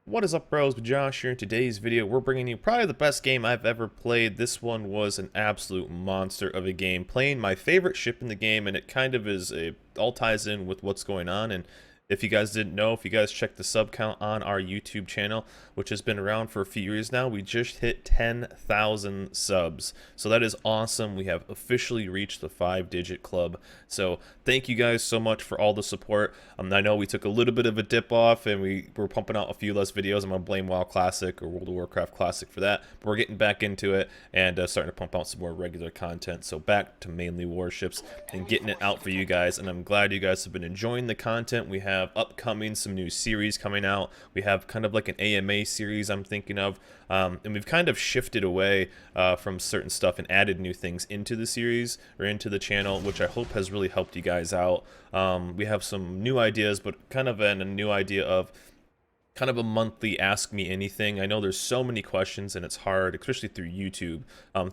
What is up, bros? Josh here. In today's video, we're bringing you probably the best game I've ever played. This one was an absolute monster of a game. Playing my favorite ship in the game, and it kind of all ties in with what's going on. And if you guys didn't know, if you guys checked the sub count on our YouTube channel, which has been around for a few years now, we just hit 10,000 subs. So that is awesome. We have officially reached the 5-digit club. So thank you guys so much for all the support. I know we took a little bit of a dip off and we were pumping out a few less videos. I'm going to blame WoW Classic or World of Warcraft Classic for that. But we're getting back into it and starting to pump out some more regular content. So back to mainly warships and getting it out for you guys. And I'm glad you guys have been enjoying the content. We have upcoming some new series coming out. We have kind of like an AMA series I'm thinking of. And we've kind of shifted away from certain stuff and added new things into the series or into the channel, which I hope has really helped you guys out. We have some new ideas, but kind of a new idea of kind of a monthly Ask Me Anything. I know there's so many questions and it's hard, especially through YouTube.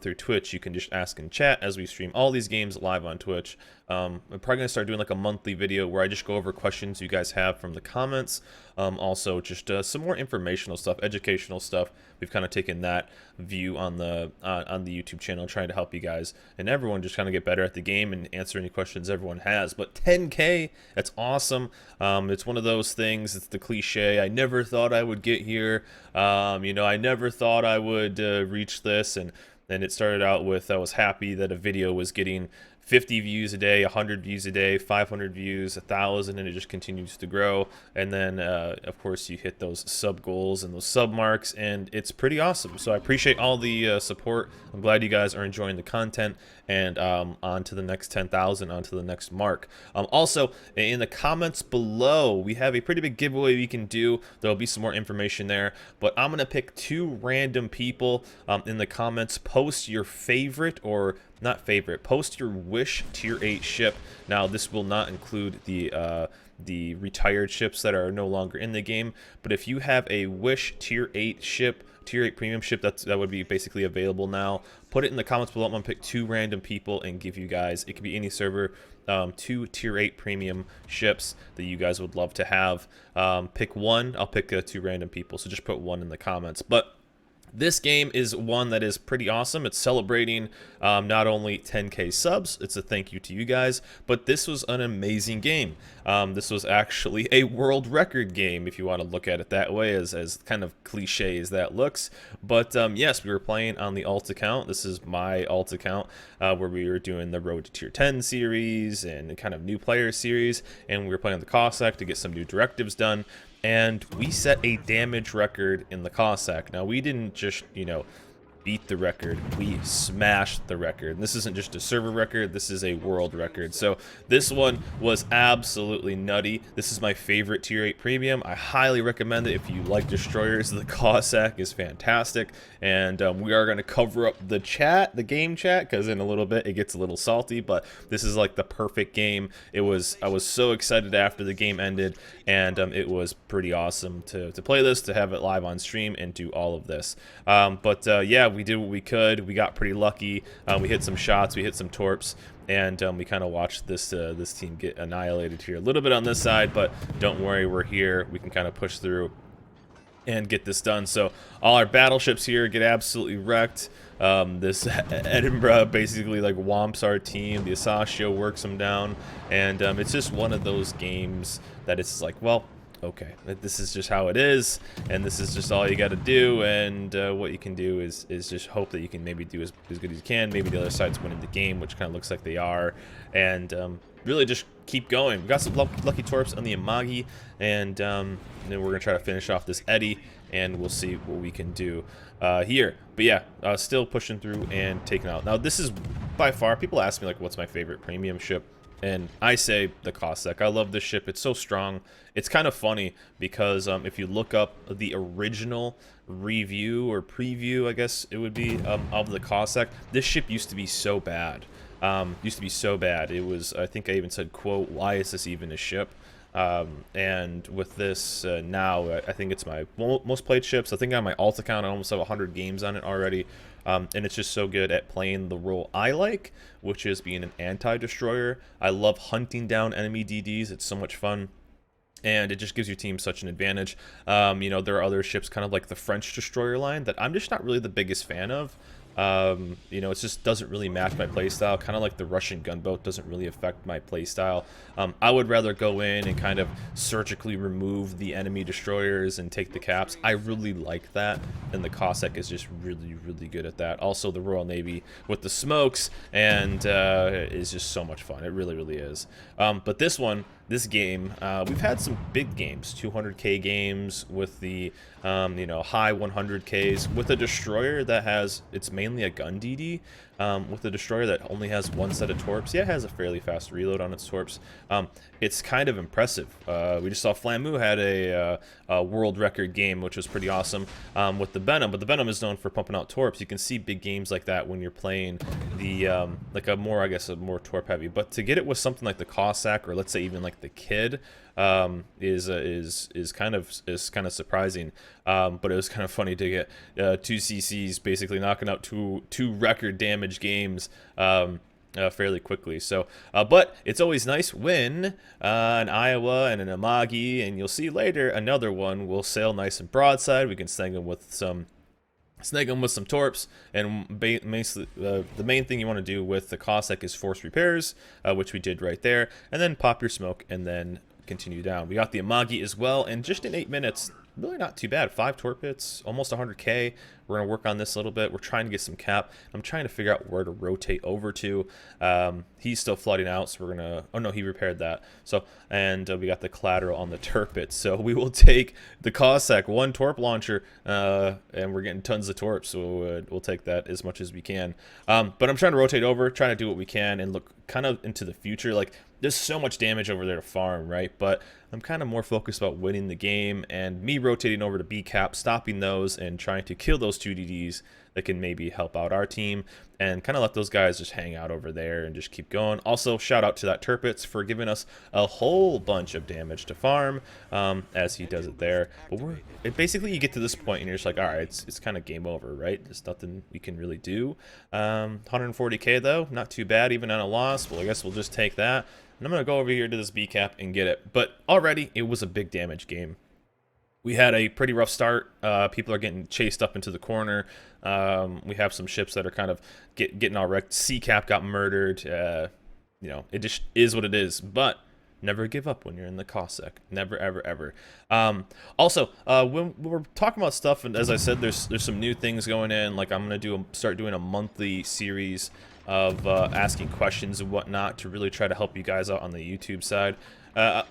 Through Twitch, you can just ask in chat as we stream all these games live on Twitch. I'm probably going to start doing like a monthly video where I just go over questions you guys have from the comments. Also, just some more informational stuff, educational stuff. We've kind of taken that view on the YouTube channel, trying to help you guys and everyone just kind of get better at the game and answer any questions everyone has. But 10K, that's awesome. It's one of those things. It's the cliche. I never thought I would get here. I never thought I would reach this, and it started out with I was happy that a video was getting 50 views a day, 100 views a day, 500 views, 1,000, and it just continues to grow. And then, of course, you hit those sub goals and those sub marks, and it's pretty awesome. So I appreciate all the support. I'm glad you guys are enjoying the content, and on to the next 10,000, on to the next mark. Also, in the comments below, we have a pretty big giveaway we can do. There'll be some more information there, but I'm going to pick 2 random people in the comments. Post your favorite or not favorite, post your wish tier 8 ship. Now this will not include the retired ships that are no longer in the game, but if you have a wish tier 8 ship, tier 8 premium ship that would be basically available now, put it in the comments below. I'm gonna pick 2 random people and give you guys, it could be any server, 2 tier 8 premium ships that you guys would love to have. Pick one. I'll pick 2 random people, so just put 1 in the comments. But this game is one that is pretty awesome. It's celebrating not only 10K subs, it's a thank you to you guys, but this was an amazing game. This was actually a world record game, if you want to look at it that way, as kind of cliche as that looks. But yes, we were playing on the alt account. This is my alt account, where we were doing the Road to Tier 10 series and kind of new player series, and we were playing on the Cossack to get some new directives done. And we set a damage record in the Cossack. Now, we didn't just, beat the record, we smashed the record. And this isn't just a server record, this is a world record. So this one was absolutely nutty. This is my favorite tier 8 premium. I highly recommend it if you like destroyers. The Cossack is fantastic, and we are going to cover up the chat, the game chat, because in a little bit it gets a little salty, but this is like the perfect game. I was so excited after the game ended, and it was pretty awesome to play this, to have it live on stream and do all of this. Yeah, we did what we could. We got pretty lucky. We hit some shots, we hit some torps, and we kind of watched this team get annihilated here a little bit on this side, but don't worry, we're here. We can kind of push through and get this done. So all our battleships here get absolutely wrecked. This Edinburgh basically like womps our team. The Asashio works them down, and it's just one of those games that it's like, well, okay, this is just how it is, and this is just all you got to do, and what you can do is just hope that you can maybe do as good as you can. Maybe the other side's winning the game, which kind of looks like they are, and really just keep going. We got some lucky torps on the Amagi, and then we're going to try to finish off this Eddy, and we'll see what we can do here. But yeah, still pushing through and taking out. Now, this is by far, people ask me, like, what's my favorite premium ship? And I say the Cossack. I love this ship. It's so strong. It's kind of funny because if you look up the original review or preview, I guess it would be, of the Cossack, this ship used to be so bad. It was, I think I even said, quote, why is this even a ship? And with this now, I think it's my most played ships. I think on my alt account, I almost have 100 games on it already. And it's just so good at playing the role I like, which is being an anti-destroyer. I love hunting down enemy DDs. It's so much fun. and it just gives your team such an advantage. You know, there are other ships kind of like the French destroyer line that I'm just not really the biggest fan of. You know, it just doesn't really match my playstyle. Kind of like the Russian gunboat doesn't really affect my playstyle. I would rather go in and kind of surgically remove the enemy destroyers and take the caps. I really like that, and the Cossack is just really, really good at that. Also, the Royal Navy with the smokes and is just so much fun. It really, really is. But this game, we've had some big games, 200k games with the you know, high 100ks with a destroyer that has, it's mainly a gun DD, with a destroyer that only has one set of torps. Yeah, it has a fairly fast reload on its torps. It's kind of impressive. We just saw Flamu had a world record game, which was pretty awesome, with the Venom, but the Venom is known for pumping out torps. You can see big games like that when you're playing the like a more, I guess, a more torp heavy, but to get it with something like the Cossack, or let's say even like the Kid, is kind of surprising. But it was kind of funny to get 2 CCs basically knocking out two record damage games fairly quickly. So, but it's always nice when an Iowa and an Amagi, and you'll see later another one, will sail nice and broadside. We can snag them with some torps, and basically the main thing you want to do with the Cossack is force repairs, which we did right there, and then pop your smoke and then continue down. We got the Amagi as well, and just in 8 minutes, really not too bad. 5 torp hits, almost 100k. We're going to work on this a little bit. We're trying to get some cap. I'm trying to figure out where to rotate over to. He's still flooding out, so we're going to... Oh, no, he repaired that. So, and we got the collateral on the turpit. So we will take the Cossack, 1 torp launcher, and we're getting tons of torps, so we'll take that as much as we can. But I'm trying to rotate over, trying to do what we can, and look kind of into the future. Like, there's so much damage over there to farm, right? But I'm kind of more focused about winning the game, and me rotating over to B cap, stopping those, and trying to kill those 2 DDs that can maybe help out our team, and kind of let those guys just hang out over there and just keep going. Also, shout out to that Turpitz for giving us a whole bunch of damage to farm, as he does it there. But basically you get to this point and you're just like, all right, it's kind of game over, right? There's nothing we can really do. 140k though, not too bad even on a loss. Well, I guess we'll just take that. And I'm going to go over here to this B cap and get it. But already it was a big damage game. We had a pretty rough start. People are getting chased up into the corner. We have some ships that are kind of getting all wrecked. C-Cap got murdered. You know, it just is what it is. But never give up when you're in the Cossack. Never, ever, ever. Also, when we're talking about stuff, and as I said, there's some new things going in. Like, I'm going to start doing a monthly series of asking questions and whatnot to really try to help you guys out on the YouTube side.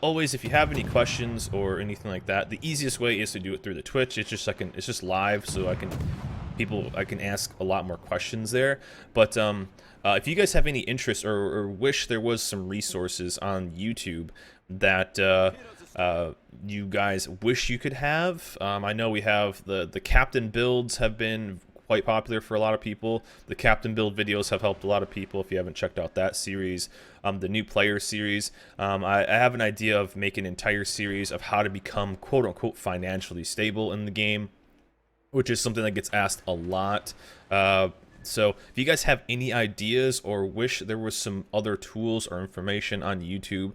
Always, if you have any questions or anything like that, the easiest way is to do it through the Twitch. It's just live, so I can ask a lot more questions there. But if you guys have any interest or wish there was some resources on YouTube that you guys wish you could have, I know we have the captain builds have been quite popular for a lot of people. The captain build videos have helped a lot of people. If you haven't checked out that series, the new player series, I have an idea of making an entire series of how to become quote-unquote financially stable in the game, which is something that gets asked a lot. So if you guys have any ideas or wish there was some other tools or information on YouTube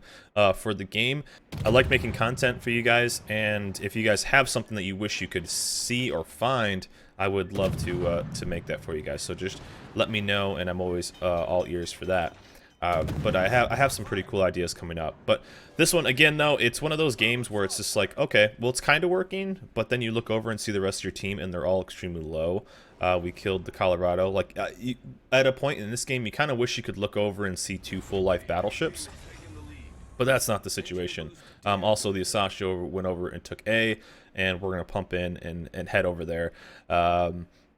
for the game, I like making content for you guys, and if you guys have something that you wish you could see or find, I would love to make that for you guys. So just let me know, and I'm always all ears for that. But I have some pretty cool ideas coming up. But this one, again, though, it's one of those games where it's just like, okay, well, it's kind of working, but then you look over and see the rest of your team, and they're all extremely low. We killed the Colorado. Like, at a point in this game, you kind of wish you could look over and see 2 full-life battleships, but that's not the situation. Also, the Asashio went over and took A, and we're going to pump in and head over there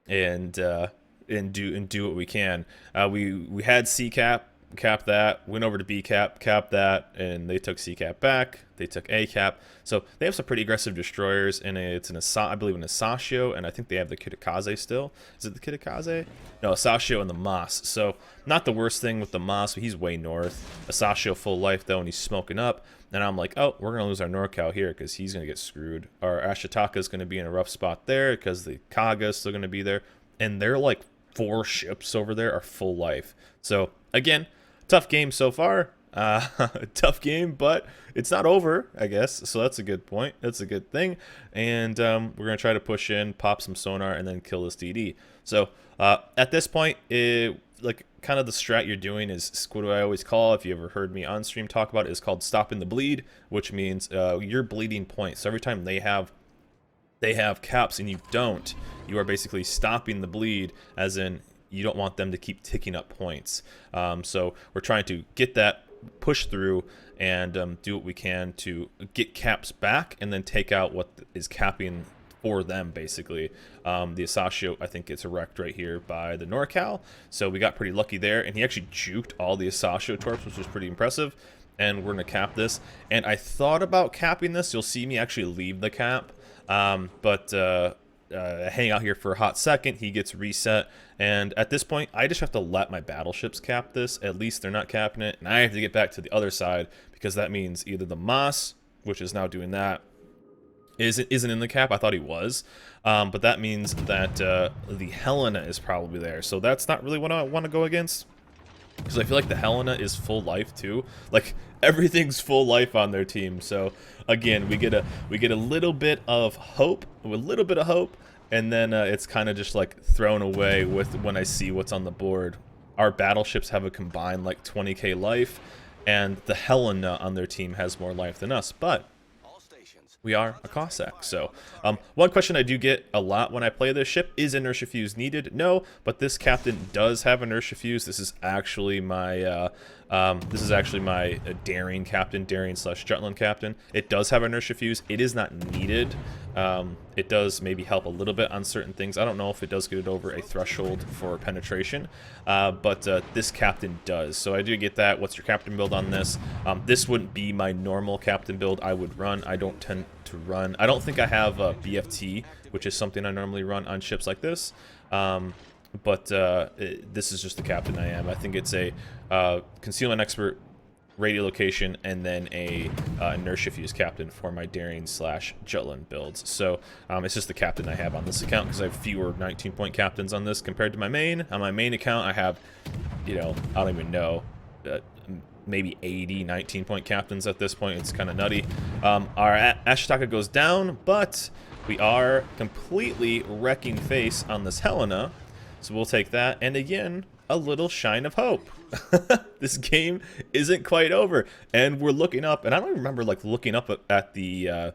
and do what we can. We had C-Cap. Cap that, went over to B cap, cap that, and they took C cap back. They took A cap, so they have some pretty aggressive destroyers. And it's I believe an Asashio, and I think they have the Kitakaze still. Is it the Kitakaze? No, Asashio and the Moss. So not the worst thing with the Moss, but he's way north. Asashio full life though, and he's smoking up. And I'm like, oh, we're gonna lose our NorCal here because he's gonna get screwed. Our Ashitaka is gonna be in a rough spot there because the Kaga is still gonna be there, and they're like 4 ships over there are full life. So again, tough game so far. Tough game, but it's not over, I guess. So that's a good point. That's a good thing. And we're going to try to push in, pop some sonar, and then kill this DD. So at this point, like kind of the strat you're doing is what do I always call, if you ever heard me on stream talk about it, is called stopping the bleed, which means you're bleeding points. So every time they have caps and you don't, you are basically stopping the bleed, as in you don't want them to keep ticking up points. So we're trying to get that push through and do what we can to get caps back and then take out what is capping for them, basically. The Asashio, I think, gets wrecked right here by the NorCal, so we got pretty lucky there, and he actually juked all the Asashio torps, which was pretty impressive. And we're gonna cap this, and I thought about capping this. You'll see me actually leave the cap, but hang out here for a hot second. He gets reset, and at this point I just have to let my battleships cap this. At least they're not capping it, and I have to get back to the other side, because that means either the Moss, which is now doing that, isn't in the cap. I thought he was, but that means that the Helena is probably there, so that's not really what I want to go against, because I feel like the Helena is full life too. Like, everything's full life on their team. So again, we get a little bit of hope, and then it's kind of just like thrown away with when I see what's on the board. Our battleships have a combined like 20k life, and the Helena on their team has more life than us, but we are a Cossack. So one question I do get a lot when I play this ship is inertia fuse needed? No, but this captain does have inertia fuse. This is actually my daring captain, daring/Jutland captain. It does have inertia fuse. It is not needed. It does maybe help a little bit on certain things. I don't know if it does get it over a threshold for penetration, but this captain does. So I do get that. What's your captain build on this? This wouldn't be my normal captain build I would run. I don't tend to run. I don't think I have a BFT, which is something I normally run on ships like this. But this is just the captain I am. I think it's a concealment expert, radiolocation, and then a inertia fuse captain for my daring/Jutland builds. So it's just the captain I have on this account, because I have fewer 19-point captains on this compared to my main. On my main account, I have, I don't even know, maybe 80 19-point captains at this point. It's kind of nutty. Our Ashitaka goes down, but we are completely wrecking face on this Helena. So we'll take that, and again, a little shine of hope. This game isn't quite over, and we're looking up, and I don't remember like looking up at the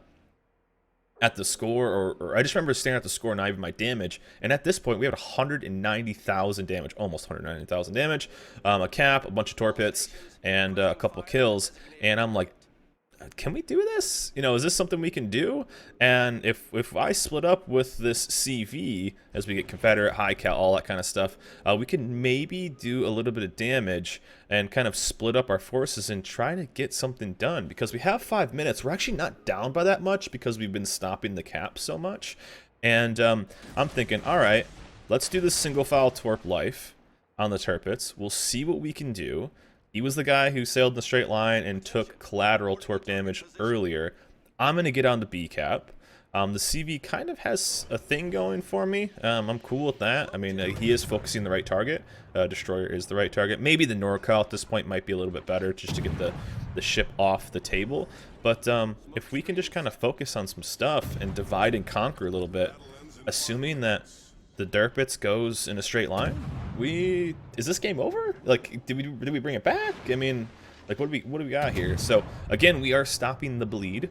score, or I just remember staring at the score, not even my damage. And at this point, we have 190,000 damage, almost 190,000 damage, a cap, a bunch of torpits, and a couple kills. And I'm like, can we do this? Is this something we can do? And if I split up with this CV as we get Confederate, high cal, all that kind of stuff, we can maybe do a little bit of damage and kind of split up our forces and try to get something done, because we have 5 minutes. We're actually not down by that much because we've been stopping the cap so much. And I'm thinking, all right, let's do this single file torp life on the Turpits. We'll see what we can do. He was the guy who sailed in the straight line and took collateral torp damage earlier. I'm going to get on the B cap. The CV kind of has a thing going for me. I'm cool with that. I mean, he is focusing the right target. Destroyer is the right target. Maybe the NorCal at this point might be a little bit better, just to get the ship off the table. But if we can just kind of focus on some stuff and divide and conquer a little bit, assuming that the Derpits goes in a straight line, is this game over? Like, did we bring it back? I mean, like, what do we got here? So again, we are stopping the bleed,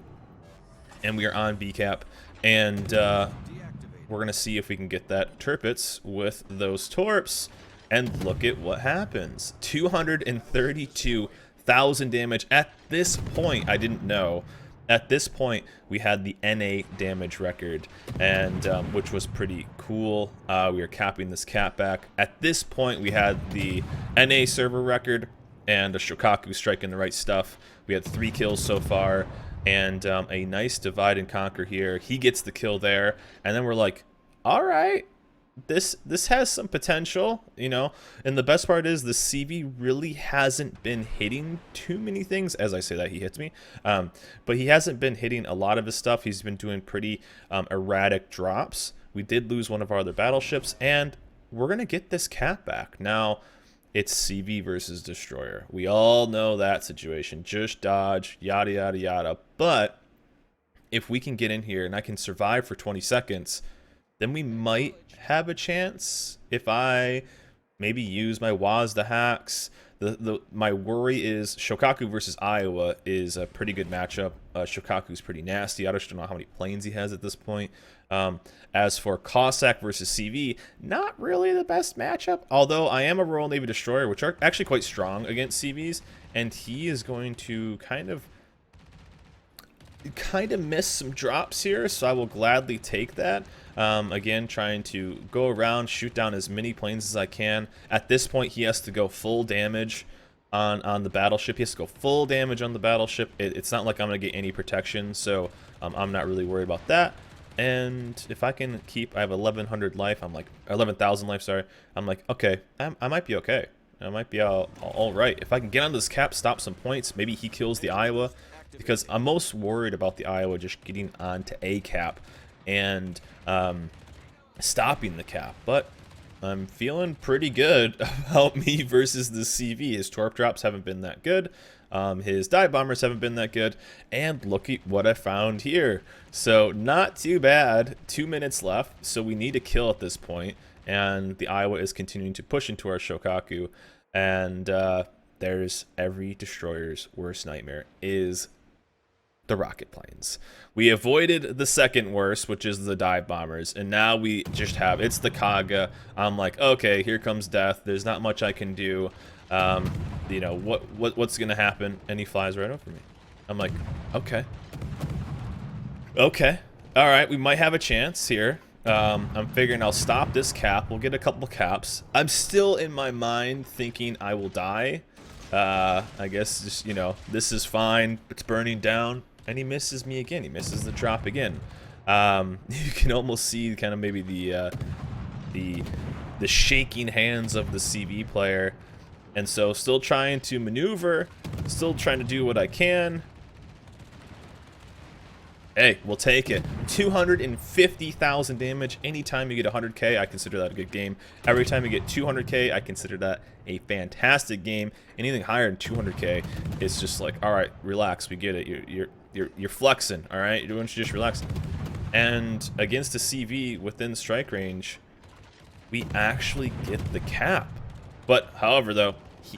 and we are on B cap, and we're gonna see if we can get that Turpits with those torps, and look at what happens. 232,000 damage. At this point, I didn't know. At this point, we had the NA damage record, and which was pretty cool. We are capping this cap back. At this point, we had the NA server record and a Shokaku striking the right stuff. We had 3 kills so far, and a nice divide and conquer here. He gets the kill there, and then we're like, all right, this has some potential, and the best part is the CV really hasn't been hitting too many things. As I say that, he hits me, but he hasn't been hitting a lot of his stuff. He's been doing pretty erratic drops. We did lose one of our other battleships, and we're gonna get this cap back. Now, it's CV versus Destroyer. We all know that situation. Just dodge, yada, yada, yada. But if we can get in here and I can survive for 20 seconds, then we might have a chance. If I maybe use my Wazda hacks. My worry is Shokaku versus Iowa is a pretty good matchup. Shokaku's pretty nasty. I just don't know how many planes he has at this point. As for Cossack versus CV, not really the best matchup. Although I am a Royal Navy Destroyer, which are actually quite strong against CVs, and he is going to kind of miss some drops here, so I will gladly take that. Again, trying to go around, shoot down as many planes as I can. At this point, he has to go full damage on the battleship. He has to go full damage on the battleship. It's not like I'm going to get any protection, so I'm not really worried about that. And if I can keep, I have 1,100 life. I'm like 11,000 life. Sorry. I'm like, okay, I might be okay. I might be all right. If I can get on this cap, stop some points. Maybe he kills the Iowa, because I'm most worried about the Iowa just getting onto a cap and stopping the cap. But I'm feeling pretty good about me versus the CV. His torp drops haven't been that good. His dive bombers haven't been that good. And look at what I found here. So not too bad. 2 minutes left. So we need a kill at this point. And the Iowa is continuing to push into our Shokaku. And there's every destroyer's worst nightmare is the rocket planes. We avoided the second worst, which is the dive bombers, and now we just have, it's the Kaga. I'm like, okay, here comes death. There's not much I can do. You know, what's gonna happen? And he flies right over me. I'm like, okay. Okay. All right, we might have a chance here. I'm figuring I'll stop this cap. We'll get a couple caps. I'm still in my mind thinking I will die. I guess just, you know, this is fine. It's burning down. And he misses me again. He misses the drop again. You can almost see kind of maybe the shaking hands of the CV player. And so still trying to maneuver, still trying to do what I can. Hey, we'll take it. 250,000 damage. Anytime you get 100k, I consider that a good game. Every time you get 200k, I consider that a fantastic game. Anything higher than 200k, it's just like, all right, relax, we get it. You're flexing, all right? You're doing just relaxing. And against a CV within strike range, we actually get the cap. But however, though,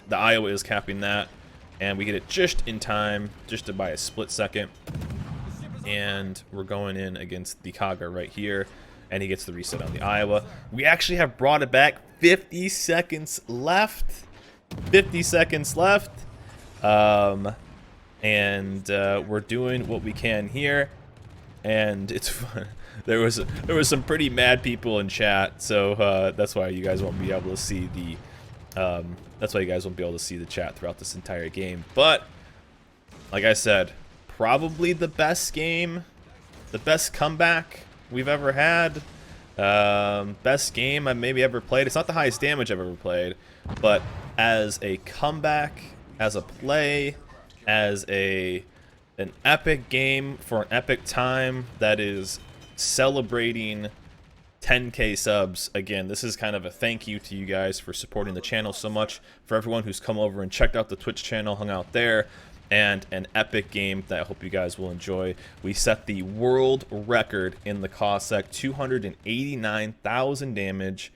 the Iowa is capping that, and we get it just in time, just by a split second. And we're going in against the Kaga right here, and he gets the reset on the Iowa. We actually have brought it back. 50 seconds left. 50 seconds left. And we're doing what we can here, and it's fun. There was some pretty mad people in chat, so that's why you guys won't be able to see the chat throughout this entire game. But like I said, probably the best game, the best comeback we've ever had, best game I've maybe ever played. It's not the highest damage I've ever played, but as a comeback, as a play, as an epic game for an epic time that is celebrating 10k subs. Again, this is kind of a thank you to you guys for supporting the channel so much, for everyone who's come over and checked out the Twitch channel, hung out there, and an epic game that I hope you guys will enjoy. We set the world record in the Cossack, 289,000 damage,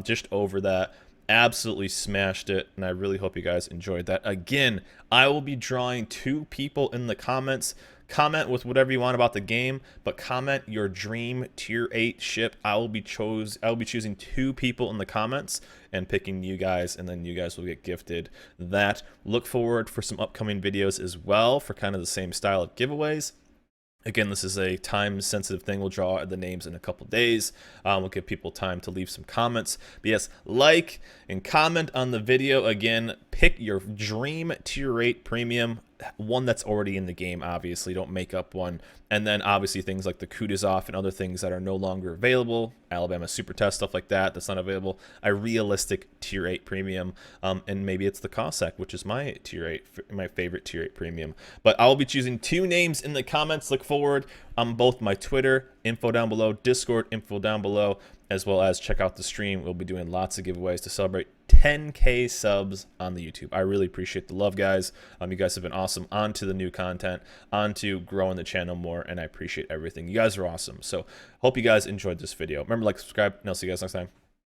just over that. Absolutely smashed it, and I really hope you guys enjoyed that. Again, I will be drawing 2 people in the comments. Comment with whatever you want about the game, but comment your dream tier 8 ship. I will be choosing 2 people in the comments and picking you guys, and then you guys will get gifted that. Look forward for some upcoming videos as well for kind of the same style of giveaways. Again, this is a time-sensitive thing. We'll draw the names in a couple days. We'll give people time to leave some comments. But yes, like and comment on the video. Again, pick your dream tier 8 premium, one that's already in the game, obviously. Don't make up one. And then, obviously, things like the Kutuzov and other things that are no longer available. Alabama Super Test, stuff like that, that's not available. A realistic tier 8 premium. And maybe it's the Cossack, which is my tier 8, my favorite tier 8 premium. But I'll be choosing 2 names in the comments. Look forward. on both my Twitter, info down below, Discord, info down below, as well as check out the stream. We'll be doing lots of giveaways to celebrate 10K subs on the YouTube. I really appreciate the love, guys. You guys have been awesome. On to the new content, on to growing the channel more, and I appreciate everything. You guys are awesome. So hope you guys enjoyed this video. Remember, like, subscribe, and I'll see you guys next time.